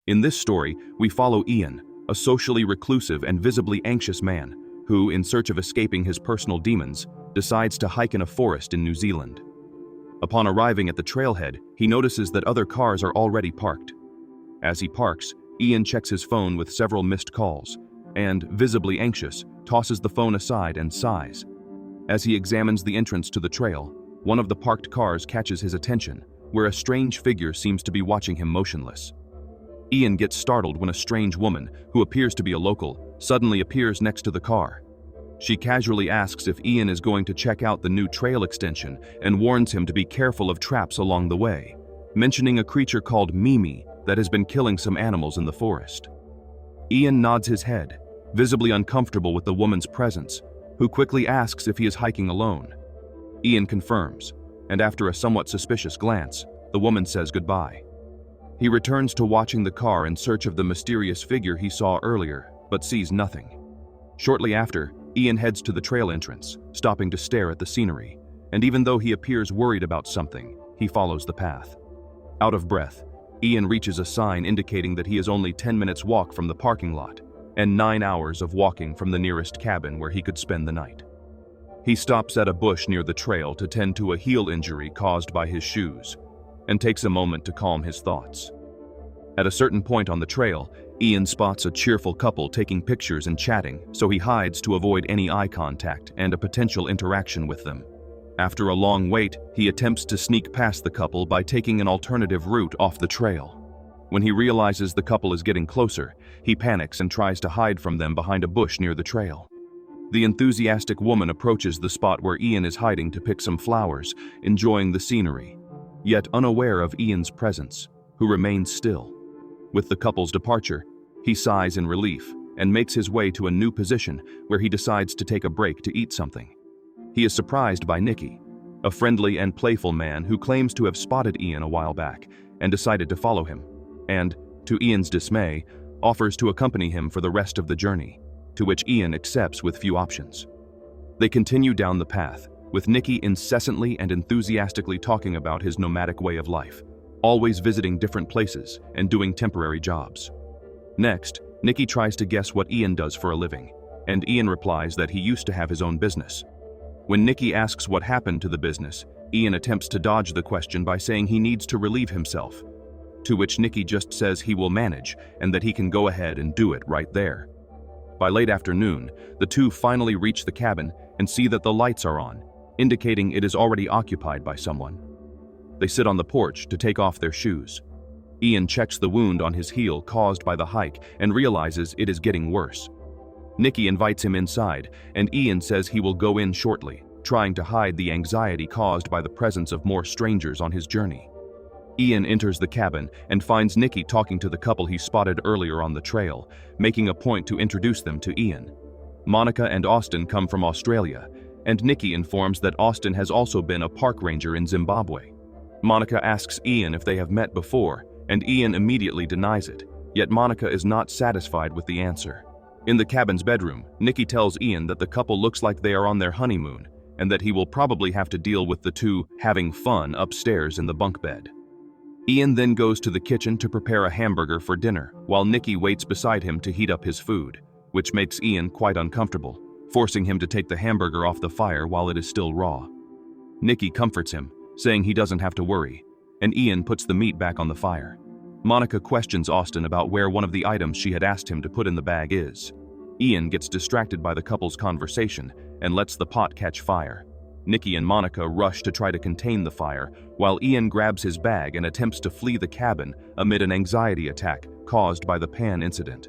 In this story, we follow Ian, a socially reclusive and visibly anxious man, who, in search of escaping his personal demons, decides to hike in a forest in New Zealand. Upon arriving at the trailhead, he notices that other cars are already parked. As he parks, Ian checks his phone with several missed calls, and, visibly anxious, tosses the phone aside and sighs. As he examines the entrance to the trail, one of the parked cars catches his attention, where a strange figure seems to be watching him motionless. Ian gets startled when a strange woman, who appears to be a local, suddenly appears next to the car. She casually asks if Ian is going to check out the new trail extension and warns him to be careful of traps along the way, mentioning a creature called Mimi that has been killing some animals in the forest. Ian nods his head, visibly uncomfortable with the woman's presence, who quickly asks if he is hiking alone. Ian confirms, and after a somewhat suspicious glance, the woman says goodbye. He returns to watching the car in search of the mysterious figure he saw earlier, but sees nothing. Shortly after, Ian heads to the trail entrance, stopping to stare at the scenery, and even though he appears worried about something, he follows the path. Out of breath, Ian reaches a sign indicating that he is only 10 minutes walk from the parking lot, and 9 hours of walking from the nearest cabin where he could spend the night. He stops at a bush near the trail to tend to a heel injury caused by his shoes, and takes a moment to calm his thoughts. At a certain point on the trail, Ian spots a cheerful couple taking pictures and chatting, so he hides to avoid any eye contact and a potential interaction with them. After a long wait, he attempts to sneak past the couple by taking an alternative route off the trail. When he realizes the couple is getting closer, he panics and tries to hide from them behind a bush near the trail. The enthusiastic woman approaches the spot where Ian is hiding to pick some flowers, enjoying the scenery, yet unaware of Ian's presence, who remains still. With the couple's departure, he sighs in relief and makes his way to a new position where he decides to take a break to eat something. He is surprised by Nicky, a friendly and playful man who claims to have spotted Ian a while back and decided to follow him, and, to Ian's dismay, offers to accompany him for the rest of the journey, to which Ian accepts with few options. They continue down the path, with Nicky incessantly and enthusiastically talking about his nomadic way of life, always visiting different places and doing temporary jobs. Next, Nicky tries to guess what Ian does for a living, and Ian replies that he used to have his own business. When Nicky asks what happened to the business, Ian attempts to dodge the question by saying he needs to relieve himself, to which Nicky just says he will manage and that he can go ahead and do it right there. By late afternoon, the two finally reach the cabin and see that the lights are on, indicating it is already occupied by someone. They sit on the porch to take off their shoes. Ian checks the wound on his heel caused by the hike and realizes it is getting worse. Nicky invites him inside, and Ian says he will go in shortly, trying to hide the anxiety caused by the presence of more strangers on his journey. Ian enters the cabin and finds Nicky talking to the couple he spotted earlier on the trail, making a point to introduce them to Ian. Monica and Austin come from Australia, and Nicky informs that Austin has also been a park ranger in Zimbabwe. Monica asks Ian if they have met before, and Ian immediately denies it, yet Monica is not satisfied with the answer. In the cabin's bedroom, Nicky tells Ian that the couple looks like they are on their honeymoon, and that he will probably have to deal with the two having fun upstairs in the bunk bed. Ian then goes to the kitchen to prepare a hamburger for dinner, while Nicky waits beside him to heat up his food, which makes Ian quite uncomfortable, forcing him to take the hamburger off the fire while it is still raw. Nicky comforts him, saying he doesn't have to worry, and Ian puts the meat back on the fire. Monica questions Austin about where one of the items she had asked him to put in the bag is. Ian gets distracted by the couple's conversation and lets the pot catch fire. Nicky and Monica rush to try to contain the fire, while Ian grabs his bag and attempts to flee the cabin amid an anxiety attack caused by the pan incident.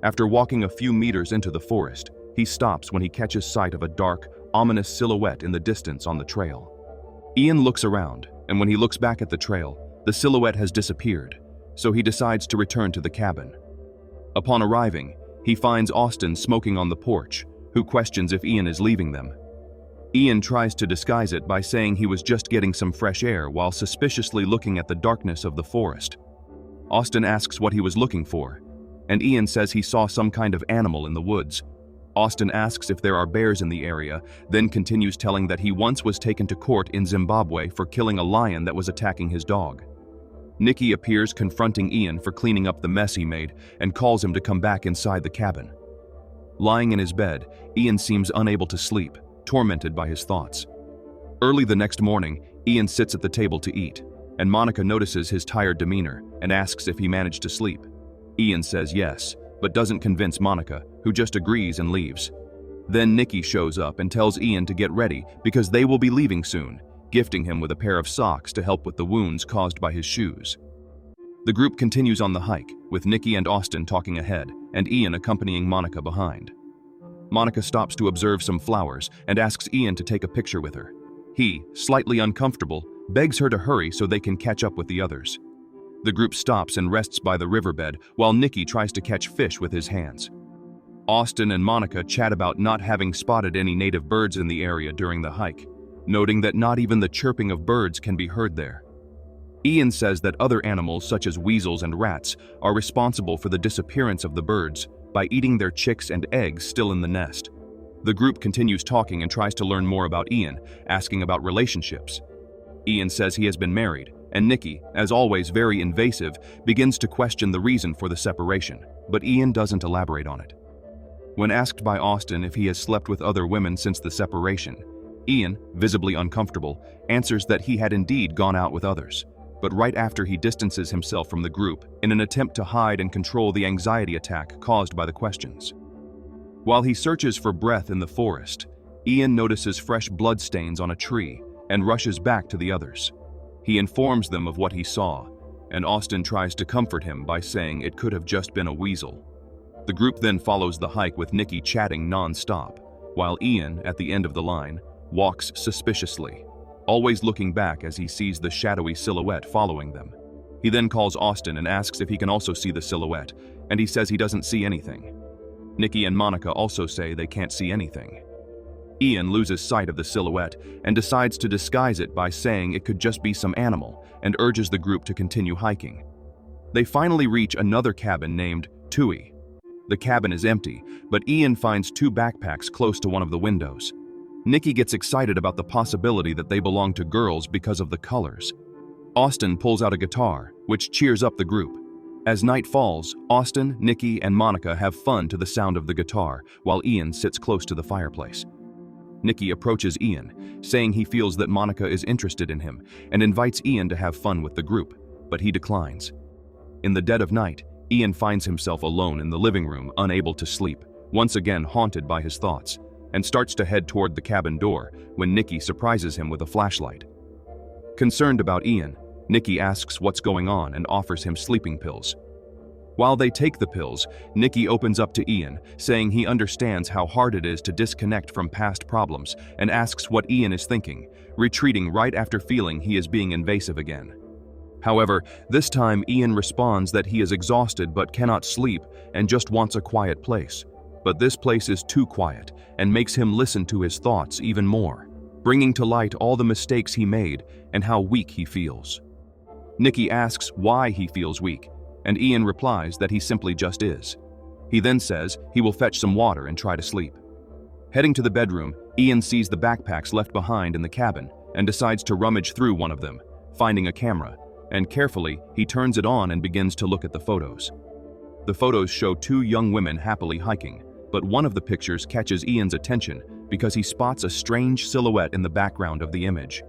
After walking a few meters into the forest, he stops when he catches sight of a dark, ominous silhouette in the distance on the trail. Ian looks around, and when he looks back at the trail, the silhouette has disappeared, so he decides to return to the cabin. Upon arriving, he finds Austin smoking on the porch, who questions if Ian is leaving them. Ian tries to disguise it by saying he was just getting some fresh air while suspiciously looking at the darkness of the forest. Austin asks what he was looking for, and Ian says he saw some kind of animal in the woods. Austin asks if there are bears in the area, then continues telling that he once was taken to court in Zimbabwe for killing a lion that was attacking his dog. Nikki appears, confronting Ian for cleaning up the mess he made and calls him to come back inside the cabin. Lying in his bed, Ian seems unable to sleep, tormented by his thoughts. Early the next morning, Ian sits at the table to eat, and Monica notices his tired demeanor and asks if he managed to sleep. Ian says yes, but doesn't convince Monica, who just agrees and leaves. Then Nikki shows up and tells Ian to get ready because they will be leaving soon, gifting him with a pair of socks to help with the wounds caused by his shoes. The group continues on the hike, with Nikki and Austin talking ahead and Ian accompanying Monica behind. Monica stops to observe some flowers and asks Ian to take a picture with her. He, slightly uncomfortable, begs her to hurry so they can catch up with the others. The group stops and rests by the riverbed while Nikki tries to catch fish with his hands. Austin and Monica chat about not having spotted any native birds in the area during the hike, noting that not even the chirping of birds can be heard there. Ian says that other animals such as weasels and rats are responsible for the disappearance of the birds by eating their chicks and eggs still in the nest. The group continues talking and tries to learn more about Ian, asking about relationships. Ian says he has been married, and Nikki, as always very invasive, begins to question the reason for the separation, but Ian doesn't elaborate on it. When asked by Austin if he has slept with other women since the separation, Ian, visibly uncomfortable, answers that he had indeed gone out with others, but right after he distances himself from the group in an attempt to hide and control the anxiety attack caused by the questions. While he searches for breath in the forest, Ian notices fresh bloodstains on a tree and rushes back to the others. He informs them of what he saw, and Austin tries to comfort him by saying it could have just been a weasel. The group then follows the hike with Nikki chatting non-stop, while Ian, at the end of the line, walks suspiciously, always looking back as he sees the shadowy silhouette following them. He then calls Austin and asks if he can also see the silhouette, and he says he doesn't see anything. Nikki and Monica also say they can't see anything. Ian loses sight of the silhouette and decides to disguise it by saying it could just be some animal and urges the group to continue hiking. They finally reach another cabin named Tui. The cabin is empty, but Ian finds two backpacks close to one of the windows. Nikki gets excited about the possibility that they belong to girls because of the colors. Austin pulls out a guitar, which cheers up the group. As night falls, Austin, Nikki, and Monica have fun to the sound of the guitar, while Ian sits close to the fireplace. Nikki approaches Ian, saying he feels that Monica is interested in him, and invites Ian to have fun with the group, but he declines. In the dead of night, Ian finds himself alone in the living room, unable to sleep, once again haunted by his thoughts, and starts to head toward the cabin door when Nikki surprises him with a flashlight. Concerned about Ian, Nikki asks what's going on and offers him sleeping pills. While they take the pills, Nikki opens up to Ian, saying he understands how hard it is to disconnect from past problems and asks what Ian is thinking, retreating right after feeling he is being invasive again. However, this time Ian responds that he is exhausted but cannot sleep and just wants a quiet place. But this place is too quiet and makes him listen to his thoughts even more, bringing to light all the mistakes he made and how weak he feels. Nikki asks why he feels weak, and Ian replies that he simply just is. He then says he will fetch some water and try to sleep. Heading to the bedroom, Ian sees the backpacks left behind in the cabin and decides to rummage through one of them, finding a camera, and carefully he turns it on and begins to look at the photos. The photos show two young women happily hiking, but one of the pictures catches Ian's attention because he spots a strange silhouette in the background of the image.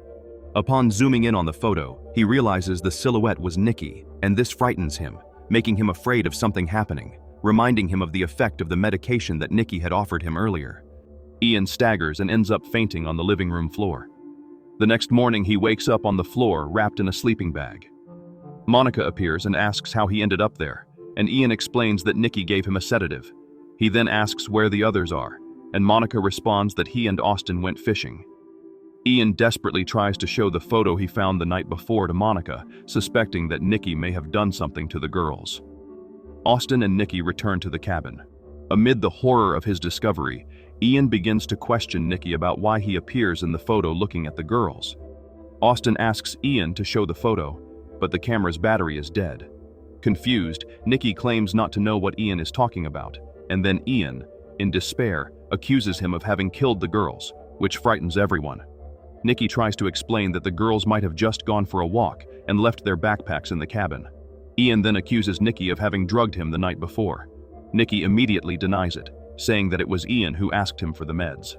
Upon zooming in on the photo, he realizes the silhouette was Nikki, and this frightens him, making him afraid of something happening, reminding him of the effect of the medication that Nikki had offered him earlier. Ian staggers and ends up fainting on the living room floor. The next morning, he wakes up on the floor wrapped in a sleeping bag. Monica appears and asks how he ended up there, and Ian explains that Nikki gave him a sedative. He then asks where the others are, and Monica responds that he and Austin went fishing. Ian desperately tries to show the photo he found the night before to Monica, suspecting that Nikki may have done something to the girls. Austin and Nikki return to the cabin. Amid the horror of his discovery, Ian begins to question Nikki about why he appears in the photo looking at the girls. Austin asks Ian to show the photo, but the camera's battery is dead. Confused, Nikki claims not to know what Ian is talking about, and then Ian, in despair, accuses him of having killed the girls, which frightens everyone. Nikki tries to explain that the girls might have just gone for a walk and left their backpacks in the cabin. Ian then accuses Nikki of having drugged him the night before. Nikki immediately denies it, saying that it was Ian who asked him for the meds.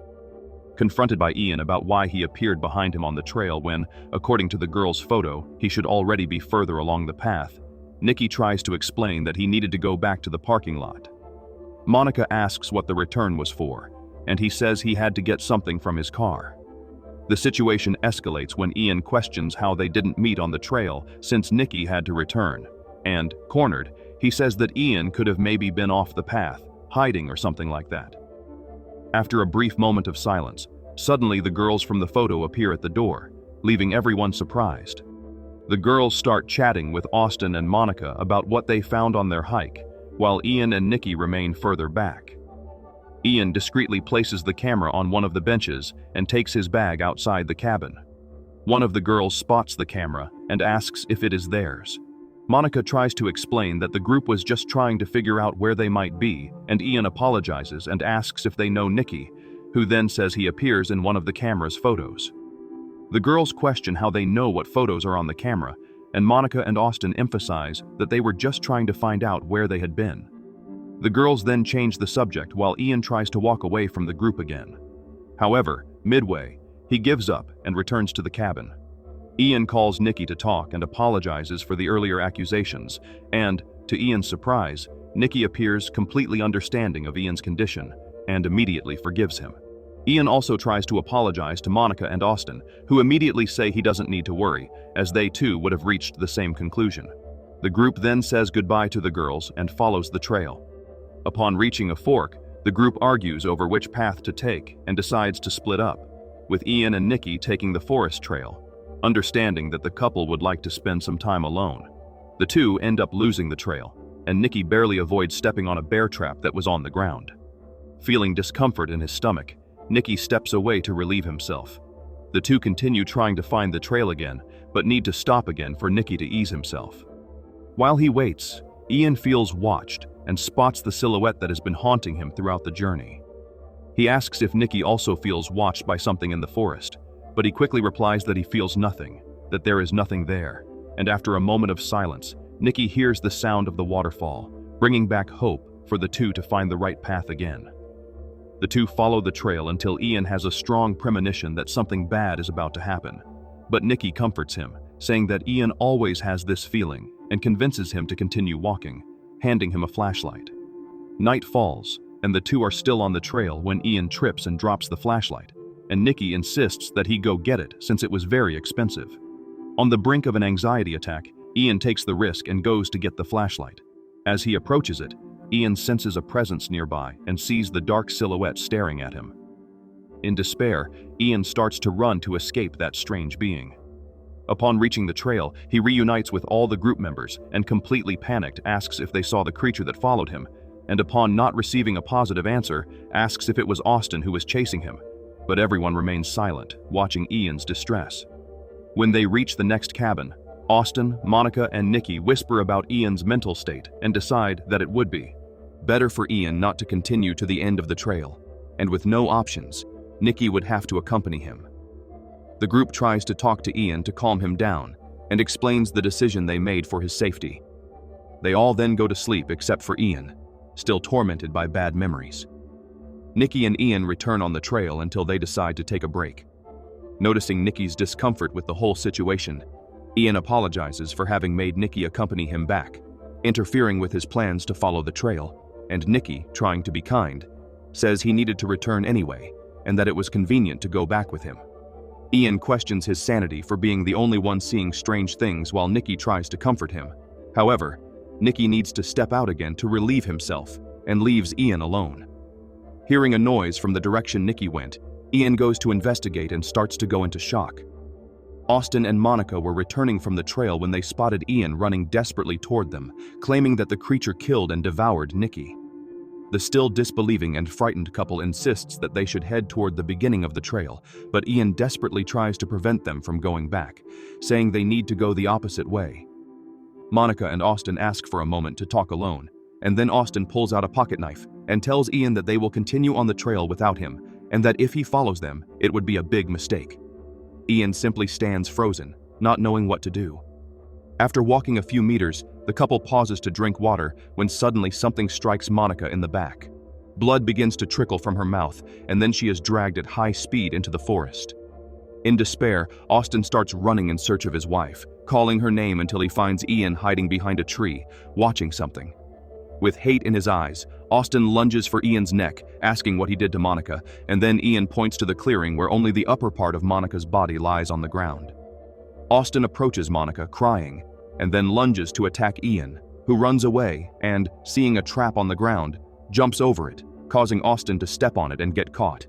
Confronted by Ian about why he appeared behind him on the trail when, according to the girl's photo, he should already be further along the path, Nikki tries to explain that he needed to go back to the parking lot. Monica asks what the return was for, and he says he had to get something from his car. The situation escalates when Ian questions how they didn't meet on the trail since Nikki had to return, and, cornered, he says that Ian could have maybe been off the path, hiding or something like that. After a brief moment of silence, suddenly the girls from the photo appear at the door, leaving everyone surprised. The girls start chatting with Austin and Monica about what they found on their hike, while Ian and Nikki remain further back. Ian discreetly places the camera on one of the benches and takes his bag outside the cabin. One of the girls spots the camera and asks if it is theirs. Monica tries to explain that the group was just trying to figure out where they might be, and Ian apologizes and asks if they know Nikki, who then says he appears in one of the camera's photos. The girls question how they know what photos are on the camera, and Monica and Austin emphasize that they were just trying to find out where they had been. The girls then change the subject while Ian tries to walk away from the group again. However, midway, he gives up and returns to the cabin. Ian calls Nikki to talk and apologizes for the earlier accusations, and, to Ian's surprise, Nikki appears completely understanding of Ian's condition and immediately forgives him. Ian also tries to apologize to Monica and Austin, who immediately say he doesn't need to worry, as they too would have reached the same conclusion. The group then says goodbye to the girls and follows the trail. Upon reaching a fork, the group argues over which path to take and decides to split up, with Ian and Nikki taking the forest trail, understanding that the couple would like to spend some time alone. The two end up losing the trail, and Nikki barely avoids stepping on a bear trap that was on the ground. Feeling discomfort in his stomach, Nikki steps away to relieve himself. The two continue trying to find the trail again, but need to stop again for Nikki to ease himself. While he waits, Ian feels watched and spots the silhouette that has been haunting him throughout the journey. He asks if Nikki also feels watched by something in the forest, but he quickly replies that he feels nothing, that there is nothing there, and after a moment of silence, Nikki hears the sound of the waterfall, bringing back hope for the two to find the right path again. The two follow the trail until Ian has a strong premonition that something bad is about to happen, but Nikki comforts him, saying that Ian always has this feeling and convinces him to continue walking, handing him a flashlight. Night falls, and the two are still on the trail when Ian trips and drops the flashlight, and Nikki insists that he go get it since it was very expensive. On the brink of an anxiety attack, Ian takes the risk and goes to get the flashlight. As he approaches it, Ian senses a presence nearby and sees the dark silhouette staring at him. In despair, Ian starts to run to escape that strange being. Upon reaching the trail, he reunites with all the group members and, completely panicked, asks if they saw the creature that followed him, and upon not receiving a positive answer, asks if it was Austin who was chasing him, but everyone remains silent, watching Ian's distress. When they reach the next cabin, Austin, Monica, and Nikki whisper about Ian's mental state and decide that it would be better for Ian not to continue to the end of the trail, and with no options, Nikki would have to accompany him. The group tries to talk to Ian to calm him down and explains the decision they made for his safety. They all then go to sleep except for Ian, still tormented by bad memories. Nikki and Ian return on the trail until they decide to take a break. Noticing Nikki's discomfort with the whole situation, Ian apologizes for having made Nikki accompany him back, interfering with his plans to follow the trail, and Nikki, trying to be kind, says he needed to return anyway and that it was convenient to go back with him. Ian questions his sanity for being the only one seeing strange things while Nikki tries to comfort him. However, Nikki needs to step out again to relieve himself and leaves Ian alone. Hearing a noise from the direction Nikki went, Ian goes to investigate and starts to go into shock. Austin and Monica were returning from the trail when they spotted Ian running desperately toward them, claiming that the creature killed and devoured Nikki. The still disbelieving and frightened couple insists that they should head toward the beginning of the trail, but Ian desperately tries to prevent them from going back, saying they need to go the opposite way. Monica and Austin ask for a moment to talk alone, and then Austin pulls out a pocket knife and tells Ian that they will continue on the trail without him, and that if he follows them, it would be a big mistake. Ian simply stands frozen, not knowing what to do. After walking a few meters, the couple pauses to drink water when suddenly something strikes Monica in the back. Blood begins to trickle from her mouth, and then she is dragged at high speed into the forest. In despair, Austin starts running in search of his wife, calling her name until he finds Ian hiding behind a tree, watching something. With hate in his eyes, Austin lunges for Ian's neck, asking what he did to Monica, and then Ian points to the clearing where only the upper part of Monica's body lies on the ground. Austin approaches Monica, crying, and then lunges to attack Ian, who runs away and, seeing a trap on the ground, jumps over it, causing Austin to step on it and get caught.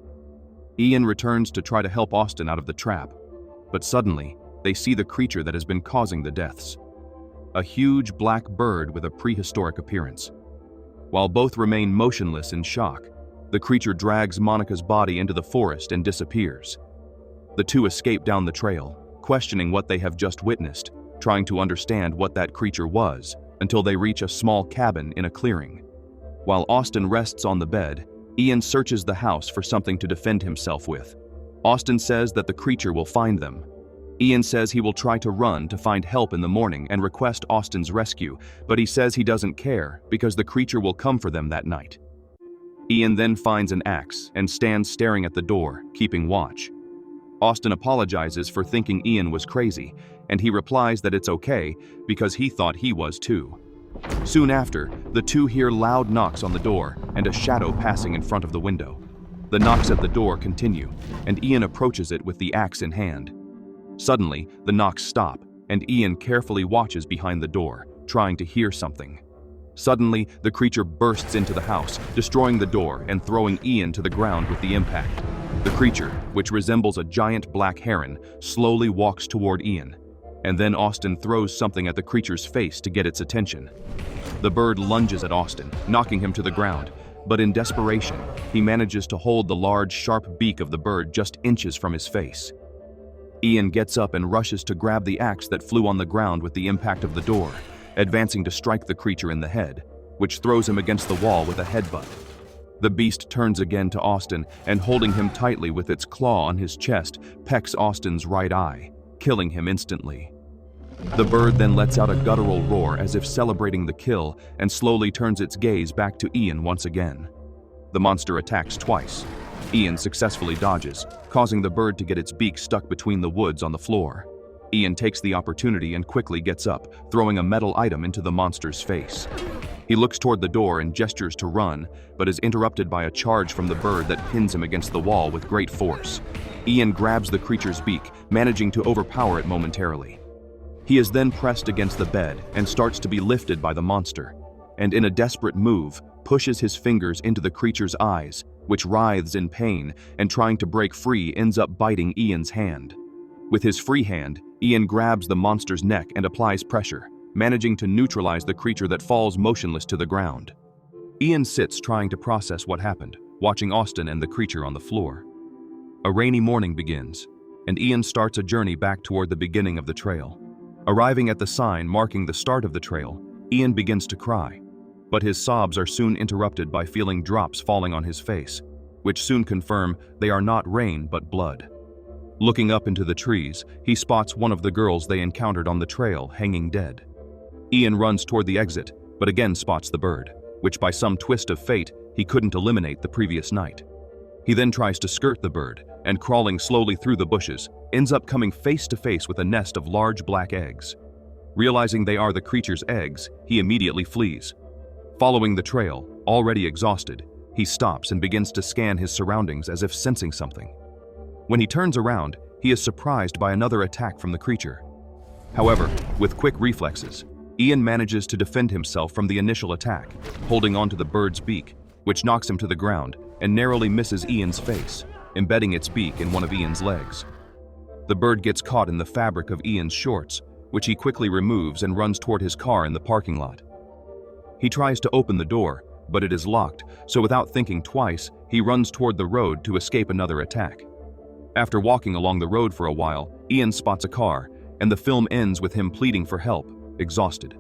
Ian returns to try to help Austin out of the trap, but suddenly, they see the creature that has been causing the deaths. A huge black bird with a prehistoric appearance. While both remain motionless in shock, the creature drags Monica's body into the forest and disappears. The two escape down the trail, questioning what they have just witnessed, trying to understand what that creature was, until they reach a small cabin in a clearing. While Austin rests on the bed, Ian searches the house for something to defend himself with. Austin says that the creature will find them. Ian says he will try to run to find help in the morning and request Austin's rescue, but he says he doesn't care because the creature will come for them that night. Ian then finds an axe and stands staring at the door, keeping watch. Austin apologizes for thinking Ian was crazy, and he replies that it's okay because he thought he was too. Soon after, the two hear loud knocks on the door and a shadow passing in front of the window. The knocks at the door continue, and Ian approaches it with the axe in hand. Suddenly, the knocks stop, and Ian carefully watches behind the door, trying to hear something. Suddenly, the creature bursts into the house, destroying the door and throwing Ian to the ground with the impact. The creature, which resembles a giant black heron, slowly walks toward Ian, and then Austin throws something at the creature's face to get its attention. The bird lunges at Austin, knocking him to the ground, but in desperation, he manages to hold the large, sharp beak of the bird just inches from his face. Ian gets up and rushes to grab the axe that flew on the ground with the impact of the door, advancing to strike the creature in the head, which throws him against the wall with a headbutt. The beast turns again to Austin and, holding him tightly with its claw on his chest, pecks Austin's right eye, killing him instantly. The bird then lets out a guttural roar as if celebrating the kill and slowly turns its gaze back to Ian once again. The monster attacks twice. Ian successfully dodges, causing the bird to get its beak stuck between the woods on the floor. Ian takes the opportunity and quickly gets up, throwing a metal item into the monster's face. He looks toward the door and gestures to run, but is interrupted by a charge from the bird that pins him against the wall with great force. Ian grabs the creature's beak, managing to overpower it momentarily. He is then pressed against the bed and starts to be lifted by the monster, and in a desperate move, pushes his fingers into the creature's eyes, which writhes in pain, and trying to break free ends up biting Ian's hand. With his free hand, Ian grabs the monster's neck and applies pressure, managing to neutralize the creature that falls motionless to the ground. Ian sits trying to process what happened, watching Austin and the creature on the floor. A rainy morning begins, and Ian starts a journey back toward the beginning of the trail. Arriving at the sign marking the start of the trail, Ian begins to cry, but his sobs are soon interrupted by feeling drops falling on his face, which soon confirm they are not rain but blood. Looking up into the trees, he spots one of the girls they encountered on the trail hanging dead. Ian runs toward the exit, but again spots the bird, which by some twist of fate he couldn't eliminate the previous night. He then tries to skirt the bird, and crawling slowly through the bushes, ends up coming face to face with a nest of large black eggs. Realizing they are the creature's eggs, he immediately flees. Following the trail, already exhausted, he stops and begins to scan his surroundings as if sensing something. When he turns around, he is surprised by another attack from the creature. However, with quick reflexes, Ian manages to defend himself from the initial attack, holding onto the bird's beak, which knocks him to the ground and narrowly misses Ian's face, embedding its beak in one of Ian's legs. The bird gets caught in the fabric of Ian's shorts, which he quickly removes and runs toward his car in the parking lot. He tries to open the door, but it is locked, so without thinking twice, he runs toward the road to escape another attack. After walking along the road for a while, Ian spots a car, and the film ends with him pleading for help, exhausted.